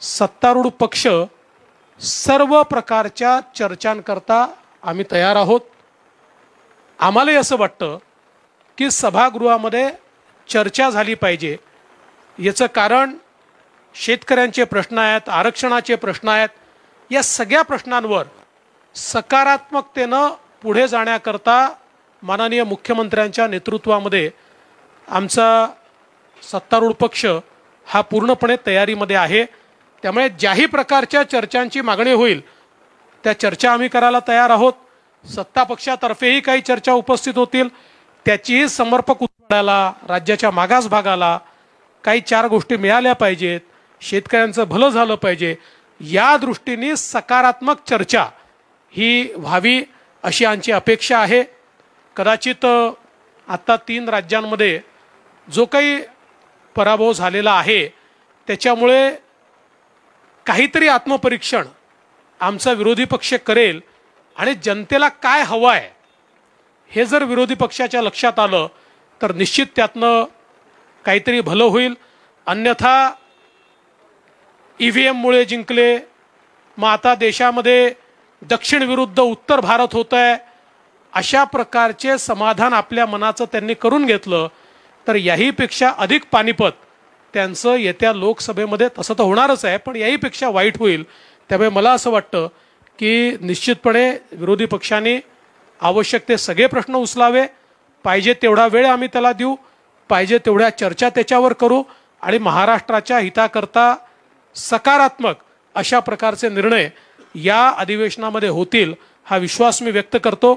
सत्तारूढ पक्ष सर्व प्रकारच्या चर्चांकरता आम्ही तयार आहोत। आम्हालाही असं वाटतं की सभागृहामध्ये चर्चा झाली पाहिजे। याचं कारण शेतकऱ्यांचे प्रश्न आहेत, आरक्षणाचे प्रश्न आहेत। या सगळ्या प्रश्नांवर सकारात्मकतेनं पुढे जाण्याकरता माननीय मुख्यमंत्र्यांच्या नेतृत्वामध्ये आमचा सत्तारूढ पक्ष हा पूर्णपणे तयारीमध्ये आहे। त्यामुळे ज्याही प्रकारच्या चर्चांची मागणी होईल त्या चर्चा आम्ही करायला तयार आहोत। सत्ता पक्षातर्फेही काही चर्चा उपस्थित होतील, त्याचीही समर्पक उत्तराला राज्याच्या मागास भागाला काही चार गोष्टी मिळाल्या पाहिजेत, शेतकऱ्यांचं भलं झालं पाहिजे, या दृष्टीने सकारात्मक चर्चा ही व्हावी अशी आमची अपेक्षा आहे। कदाचित आता 3 राज्यांमध्ये जो काही पराभव झालेला आहे त्याच्यामुळे काहीतरी आत्मपरीक्षण आमचा विरोधी पक्ष करेल आणि जनतेला काय हवं आहे हे जर विरोधी पक्षाच्या लक्षात आलं तर निश्चित त्यातनं काहीतरी भलं होईल। अन्यथा EVM मुळे जिंकले, मग आता देशामध्ये दक्षिण विरुद्ध उत्तर भारत होत आहे, अशा प्रकारचे समाधान आपल्या मनाचं त्यांनी करून घेतलं तर याहीपेक्षा अधिक पानिपत त्यांचं येत्या लोकसभेमध्ये तसं तर होणारच आहे, पण याहीपेक्षा वाईट होईल। त्यामुळे मला असं वाटतं की निश्चितपणे विरोधी पक्षांनी आवश्यक ते सगळे प्रश्न उचलावे, पाहिजे तेवढा वेळ आम्ही त्याला देऊ, पाहिजे तेवढ्या चर्चा त्याच्यावर करू आणि महाराष्ट्राच्या हिताकरता सकारात्मक अशा प्रकारचे निर्णय या अधिवेशनामध्ये होतील हा विश्वास मी व्यक्त करतो।